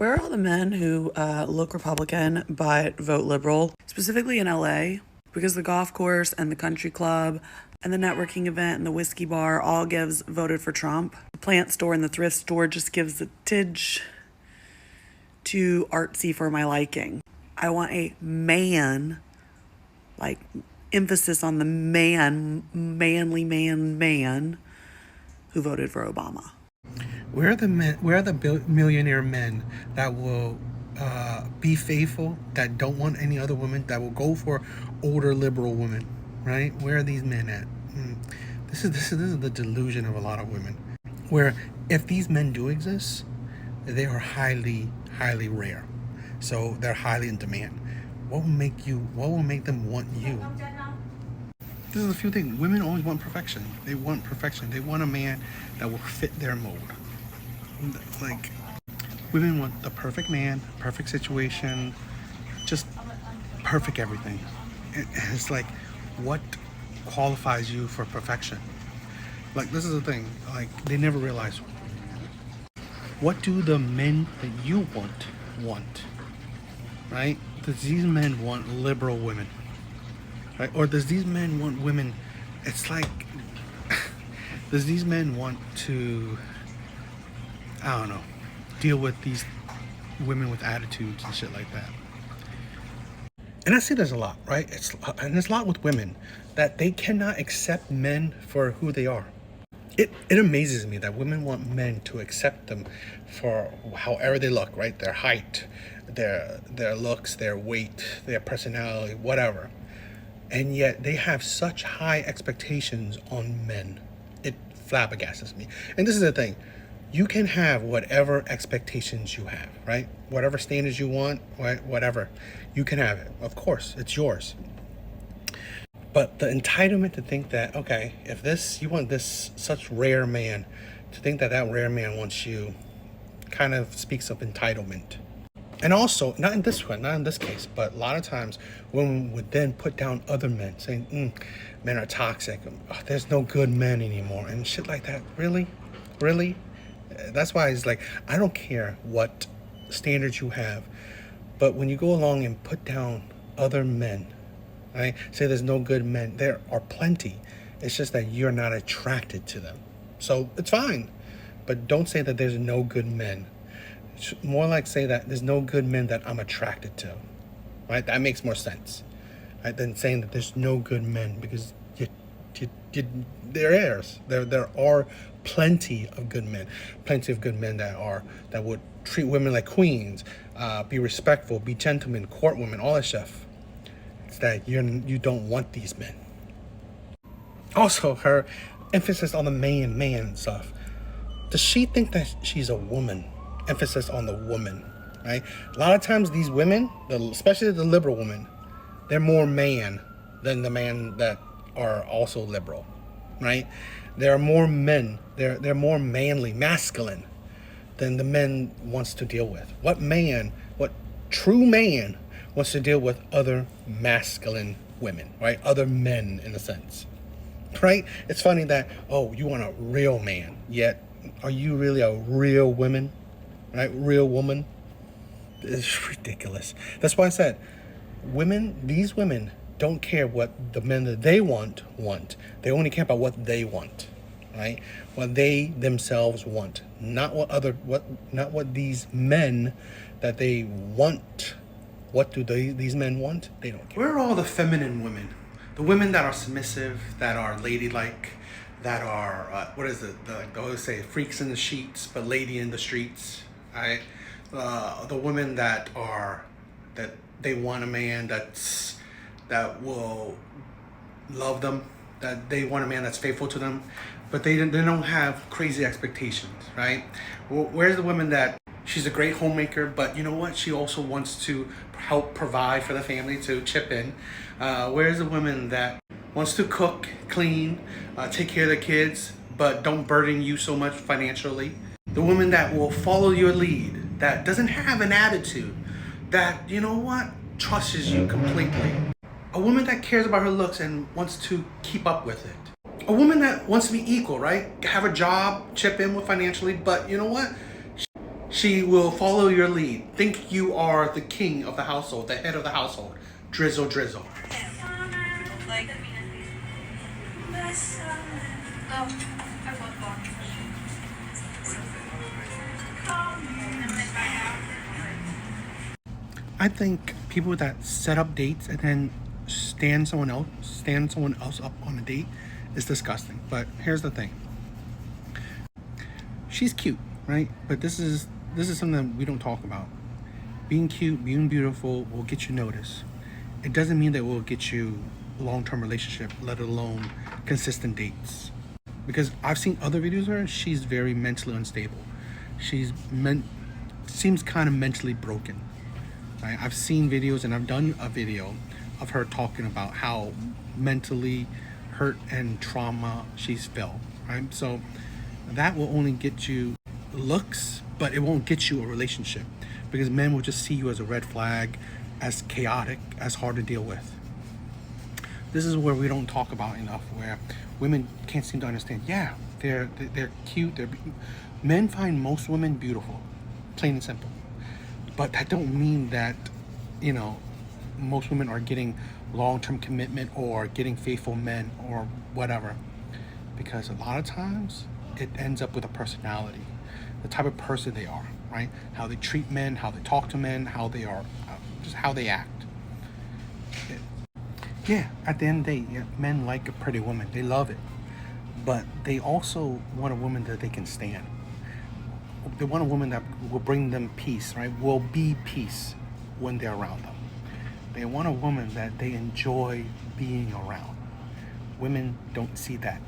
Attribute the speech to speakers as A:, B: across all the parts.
A: Where are all the men who look Republican but vote liberal, specifically in LA? Because the golf course and the country club and the networking event and the whiskey bar all voted for Trump. The plant store and the thrift store just gives a tidge too artsy for my liking. I want a man, like emphasis on the manly man who voted for Obama.
B: Where are the men? Where are the millionaire men that will be faithful, that don't want any other women, that will go for older liberal women, right? Where are these men at? This is the delusion of a lot of women. Where if these men do exist, they are highly rare, so they're highly in demand. What will make them want you? This is a few things. Women always want perfection. They want perfection. They want a man that will fit their mold. Like, women want the perfect man, perfect situation, just perfect everything. And it's like, what qualifies you for perfection? Like, this is the thing. Like, they never realize, what do the men that you want? Right? Does these men want liberal women? Right? Or does these men want women? It's like, does these men want to, I don't know, deal with these women with attitudes and shit like that? And I see there's a lot, right? There's a lot with women that they cannot accept men for who they are. It amazes me that women want men to accept them for however they look, right? Their height, their looks, their weight, their personality, whatever. And yet they have such high expectations on men. It flabbergasts me. And this is the thing. You can have whatever expectations you have, right? Whatever standards you want, right? Whatever. You can have it. Of course, it's yours. But the entitlement to think that, okay, if you want this such rare man, to think that rare man wants you, kind of speaks of entitlement. And also, not in this case, but a lot of times women would then put down other men, saying, men are toxic, there's no good men anymore, and shit like that. Really? That's why it's like, I don't care what standards you have, but when you go along and put down other men, right? Say there's no good men. There are plenty. It's just that you're not attracted to them. So it's fine, but don't say that there's no good men. It's more like say that there's no good men that I'm attracted to, right? That makes more sense, right? Than saying that there's no good men, because there are plenty of good men that would treat women like queens, be respectful, be gentlemen, court women, all that stuff. It's that you don't want these men. Also, her emphasis on the man stuff. Does she think that she's a woman? Emphasis on the woman, right? A lot of times these women, especially the liberal women, they're more man than the man that are also liberal, right? There are more men, they're more manly, masculine than the men wants to deal with. What true man wants to deal with other masculine women, right? Other men, in a sense, right? It's funny that, you want a real man, yet are you really a real woman, right? Real woman? It's ridiculous. That's why I said, these women don't care what the men that they want. They only care about what they want, right? What they themselves want, not what these men that they want. What do these men want? They don't care. Where are all the feminine women? The women that are submissive, that are ladylike, that are, they always say, freaks in the sheets, but lady in the streets, right? The women that they want a man that will love them, that they want a man that's faithful to them, but they don't have crazy expectations, right? Where's the woman that she's a great homemaker, but you know what? She also wants to help provide for the family, to chip in. Where's the woman that wants to cook, clean, take care of the kids, but don't burden you so much financially? The woman that will follow your lead, that doesn't have an attitude, that, you know what, trusts you completely. A woman that cares about her looks and wants to keep up with it. A woman that wants to be equal, right? Have a job, chip in with financially, but you know what? She will follow your lead. Think you are the king of the household, the head of the household. Drizzle, drizzle.
C: Like,
B: I think people that set up dates and then stand someone else up on a date is disgusting. But here's the thing. She's cute, right? But this is something that we don't talk about. Being cute, being beautiful will get you noticed. It doesn't mean that it will get you a long-term relationship, let alone consistent dates. Because I've seen other videos where she's very mentally unstable. Seems kind of mentally broken. Right? I've seen videos and I've done a video of her talking about how mentally hurt and trauma she's felt. Right? So that will only get you looks, but it won't get you a relationship, because men will just see you as a red flag, as chaotic, as hard to deal with. This is where we don't talk about enough, where women can't seem to understand. Yeah, they're cute. Men find most women beautiful, plain and simple. But that don't mean that, most women are getting long-term commitment or getting faithful men or whatever. Because a lot of times it ends up with a personality, the type of person they are, right? How they treat men, how they talk to men, how they are, just how they act. Yeah, at the end of the day, yeah, men like a pretty woman. They love it. But they also want a woman that they can stand. They want a woman that will bring them peace, right? Will be peace when they're around them. They want a woman that they enjoy being around. Women don't see that.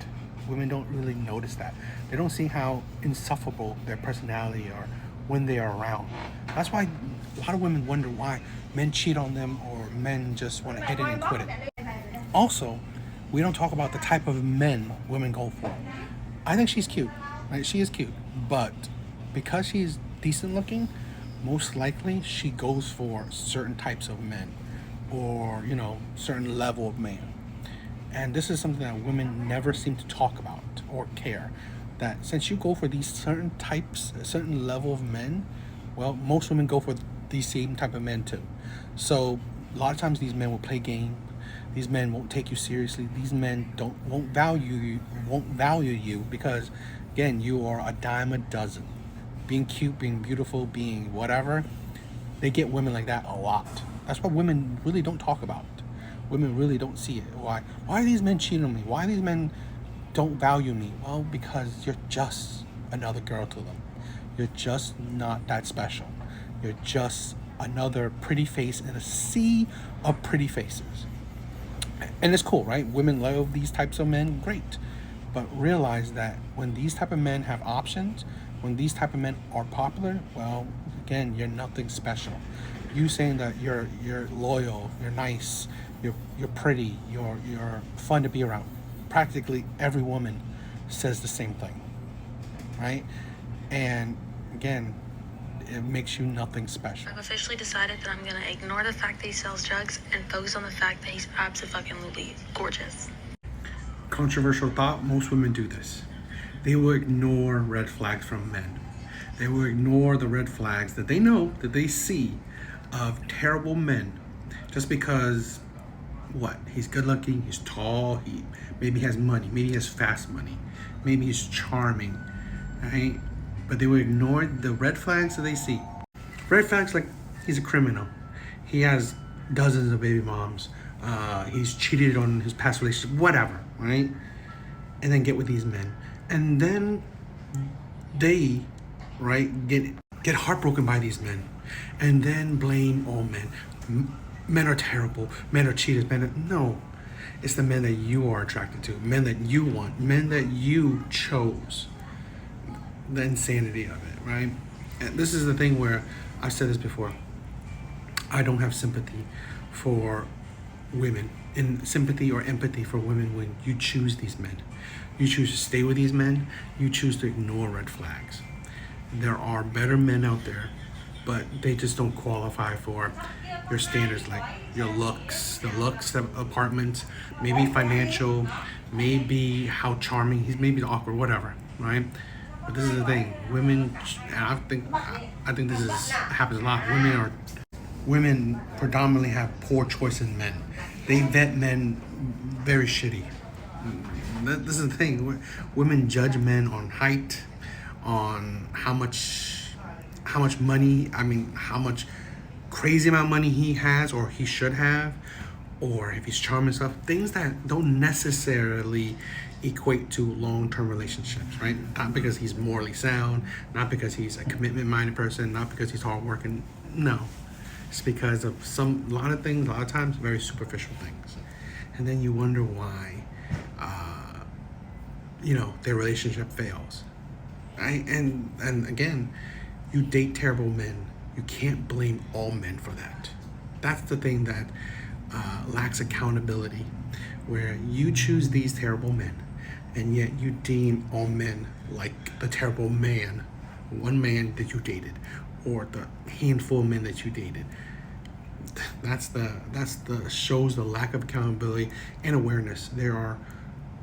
B: Women don't really notice that. They don't see how insufferable their personality are when they are around. That's why a lot of women wonder why men cheat on them or men just want to hit it and quit it. Also, we don't talk about the type of men women go for. I think she's cute, right? She is cute, but because she's decent looking, most likely she goes for certain types of men or, certain level of man. And this is something that women never seem to talk about or care. That since you go for these certain types, a certain level of men, well, most women go for these same type of men too. So a lot of times these men will play game. These men won't take you seriously. These men won't value you because, again, you are a dime a dozen. Being cute, being beautiful, being whatever, they get women like that a lot. That's what women really don't talk about. Women really don't see it. Why are these men cheating on me? Why these men don't value me? Well, because you're just another girl to them. You're just not that special. You're just another pretty face in a sea of pretty faces. And it's cool, right? Women love these types of men, great. But realize that when these type of men have options, when these type of men are popular, well, again, you're nothing special. You saying that you're loyal, you're nice, you're pretty, you're fun to be around. Practically every woman says the same thing, right? And again, it makes you nothing special.
C: I've officially decided that I'm gonna ignore the fact that he sells drugs and focus on the fact that he's absolutely gorgeous.
B: Controversial thought, most women do this. They will ignore red flags from men. They will ignore the red flags that they know, that they see of terrible men just because, he's good looking, he's tall, he maybe has money, maybe he has fast money, maybe he's charming, right? But they will ignore the red flags that they see. Red flags like he's a criminal, he has dozens of baby moms, he's cheated on his past relationship, whatever, right? And then get with these men. And then they, right, get heartbroken by these men. And then blame all men. Men are terrible, men are cheaters, no. It's the men that you are attracted to, men that you want, men that you chose. The insanity of it, right? And this is the thing where I've said this before. I don't have sympathy for women, in sympathy or empathy for women when you choose these men. You choose to stay with these men, you choose to ignore red flags. There are better men out there, but they just don't qualify for your standards, like your looks, the apartment, maybe financial, maybe how charming he's, maybe awkward, whatever, right? But this is the thing, women, and I think this is happens a lot. Women predominantly have poor choice in men. They vet men very shitty. This is the thing. Women judge men on height, on how much money. I mean, how much crazy amount of money he has or he should have, or if he's charming and stuff. Things that don't necessarily equate to long-term relationships, right? Not because he's morally sound, not because he's a commitment-minded person, not because he's hardworking. No, it's because of a lot of things, a lot of times, very superficial things. And then you wonder why, their relationship fails, right? And again, you date terrible men. You can't blame all men for that. That's the thing that lacks accountability, where you choose these terrible men, and yet you deem all men like the terrible man, one man that you dated, or the handful of men that you dated. That's the shows the lack of accountability and awareness. There are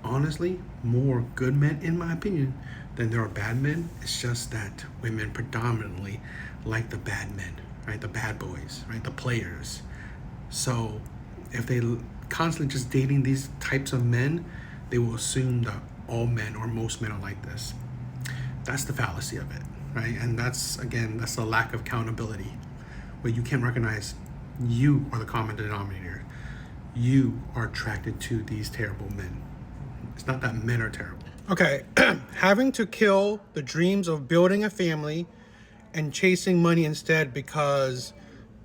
B: honestly more good men, in my opinion, than there are bad men. It's just that women predominantly like the bad men, right? The bad boys, right? The players. So if they constantly just dating these types of men, they will assume that all men or most men are like this. That's the fallacy of it, right? And that's the lack of accountability, where you can't recognize you are the common denominator. You are attracted to these terrible men. It's not that men are terrible. Okay, having to kill the dreams of building a family and chasing money instead because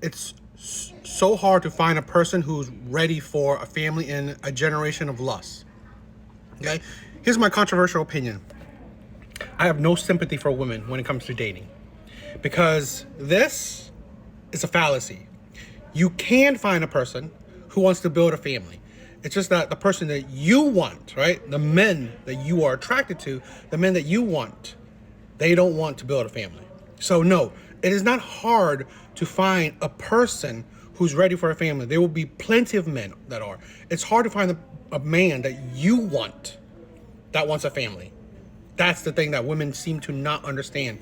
B: it's so hard to find a person who's ready for a family and a generation of lust. Okay, here's my controversial opinion. I have no sympathy for women when it comes to dating, because this is a fallacy. You can find a person who wants to build a family. It's just that the person that you want, right? The men that you are attracted to, the men that you want, they don't want to build a family. So no, it is not hard to find a person who's ready for a family. There will be plenty of men that are. It's hard to find a man that you want that wants a family. That's the thing that women seem to not understand.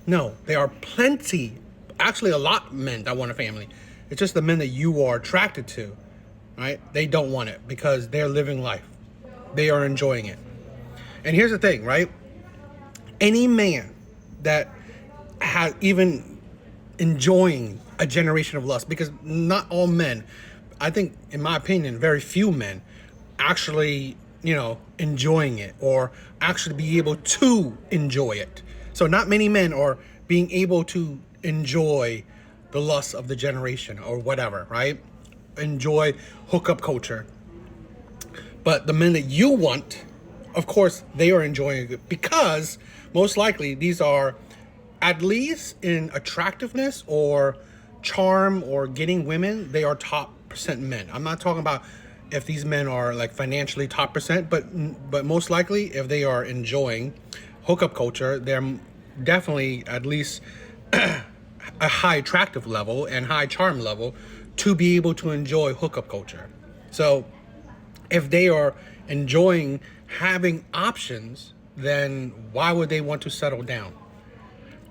B: No, there are plenty, actually a lot of men that want a family. It's just the men that you are attracted to, right? They don't want it because they're living life. They are enjoying it. And here's the thing, right? Any man that has even enjoying a generation of lust, because not all men, I think, in my opinion, very few men actually, enjoying it or actually be able to enjoy it. So not many men are being able to enjoy the lust of the generation or whatever, right? Enjoy hookup culture. But the men that you want, of course, they are enjoying it because most likely these are, at least in attractiveness or charm or getting women, they are top percent men. I'm not talking about if these men are like financially top percent, but most likely if they are enjoying hookup culture, they're definitely at least a high attractive level and high charm level to be able to enjoy hookup culture. So if they are enjoying having options, then why would they want to settle down?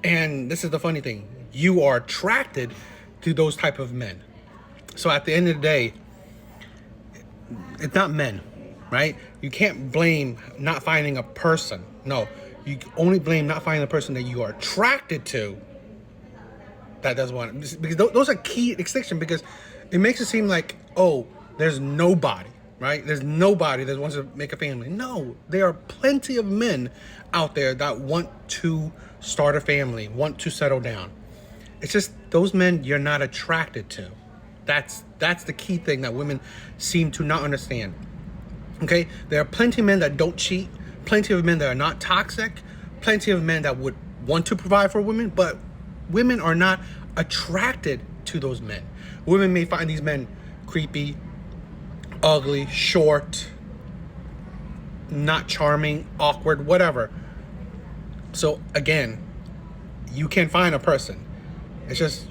B: And this is the funny thing. You are attracted to those type of men. So at the end of the day, it's not men, right? You can't blame not finding a person. No, you only blame not finding a person that you are attracted to that doesn't want it. Because those are key distinctions, because it makes it seem like, oh, there's nobody, right? There's nobody that wants to make a family. No, there are plenty of men out there that want to start a family, want to settle down. It's just those men you're not attracted to. That's the key thing that women seem to not understand. Okay, there are plenty of men that don't cheat, plenty of men that are not toxic, plenty of men that would want to provide for women, but women are not attracted to those men. Women may find these men creepy, ugly, short, not charming, awkward, whatever. So again, you can find a person. It's just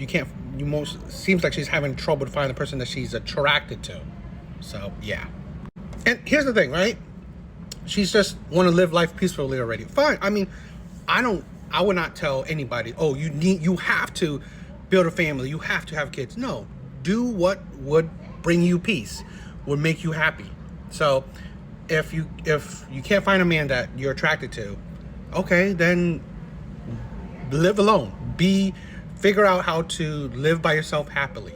B: seems like she's having trouble to find the person that she's attracted to. So yeah. And here's the thing, right? She's just want to live life peacefully already. Fine. I mean, I would not tell anybody, oh, you have to build a family, you have to have kids. No, do what would bring you peace, would make you happy. So if you can't find a man that you're attracted to, okay, then live alone. Figure out how to live by yourself happily.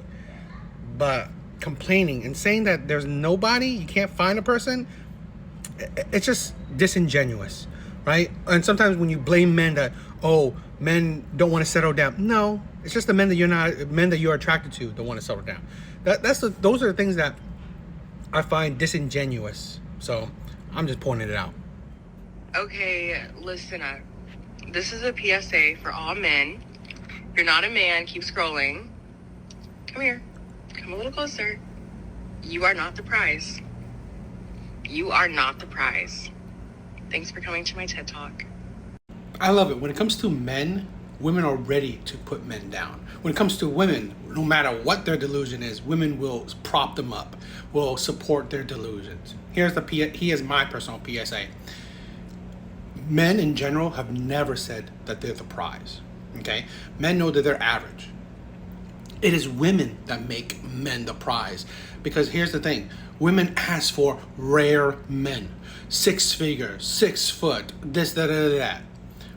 B: But complaining and saying that there's nobody, you can't find a person, it's just disingenuous, right? And sometimes when you blame men that, oh, men don't want to settle down. No, it's just the men that you're attracted to don't want to settle down. Those are the things that I find disingenuous. So I'm just pointing it out.
D: Okay, listen up. This is a PSA for all men. If you're not a man, keep scrolling. Come here. Come a little closer. You are not the prize. You are not the prize. Thanks for coming to my TED Talk.
B: I love it. When it comes to men, women are ready to put men down. When it comes to women, no matter what their delusion is, women will prop them up, will support their delusions. Here's my personal PSA. Men in general have never said that they're the prize. Okay? Men know that they're average. It is women that make men the prize. Because here's the thing. Women ask for rare men. 6 figures, 6 foot, this, that.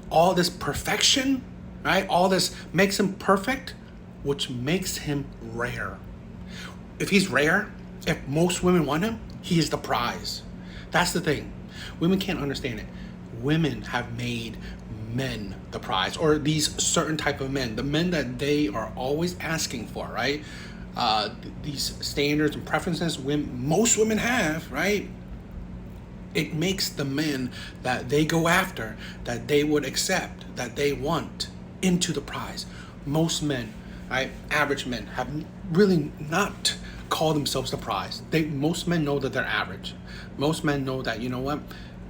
B: All this perfection, right? All this makes him perfect, which makes him rare. If he's rare, if most women want him, he is the prize. That's the thing. Women can't understand it. Women have made men the prize, or these certain type of men, the men that they are always asking for, right? These standards and preferences most women have, right? It makes the men that they go after, that they would accept, that they want, into the prize. Most men, right, average men, have really not called themselves the prize. Most men know that they're average. Most men know that, you know what,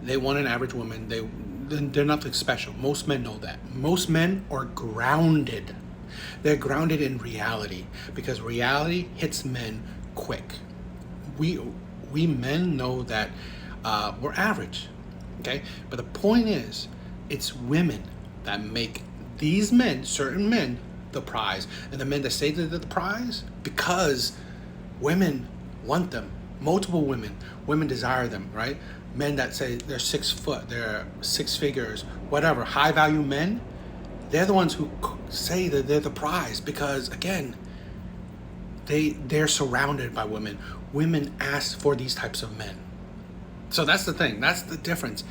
B: they want an average woman. They're nothing special. Most men know that. Most men are grounded. They're grounded in reality, because reality hits men quick. We men know that we're average, okay? But the point is, it's women that make these men, certain men, the prize. And the men that say that they're the prize, because women want them. Multiple women desire them, right? Men that say they're 6 foot, they're 6 figures, whatever, high value men, they're the ones who say that they're the prize, because again, they're surrounded by women. Women ask for these types of men. So that's the thing. That's the difference.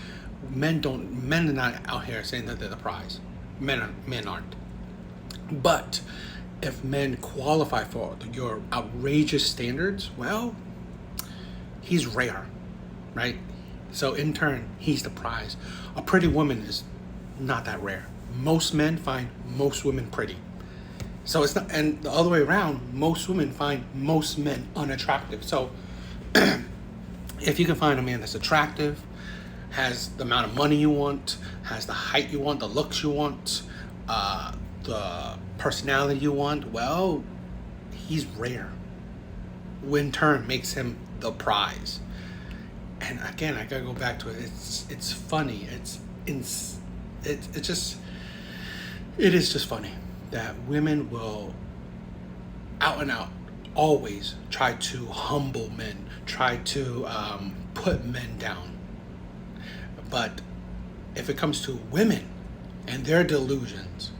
B: Men are not out here saying that they're the prize. Men aren't. But if men qualify for your outrageous standards, well, he's rare, right? So in turn, he's the prize. A pretty woman is not that rare. Most men find most women pretty. So it's not, and the other way around, most women find most men unattractive. So if you can find a man that's attractive, has the amount of money you want, has the height you want, the looks you want, the personality you want, well, he's rare. In turn, makes him the prize. And again, I gotta go back to it. It's funny. It is just funny that women will out and out always try to humble men, try to put men down. But if it comes to women and their delusions,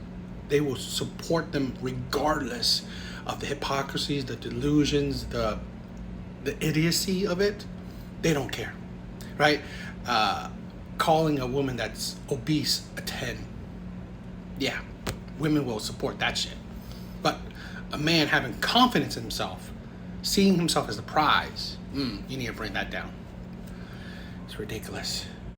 B: they will support them regardless of the hypocrisies, the delusions, the idiocy of it. They don't care, right? Calling a woman that's obese a 10. Yeah, women will support that shit. But a man having confidence in himself, seeing himself as the prize, you need to bring that down. It's ridiculous.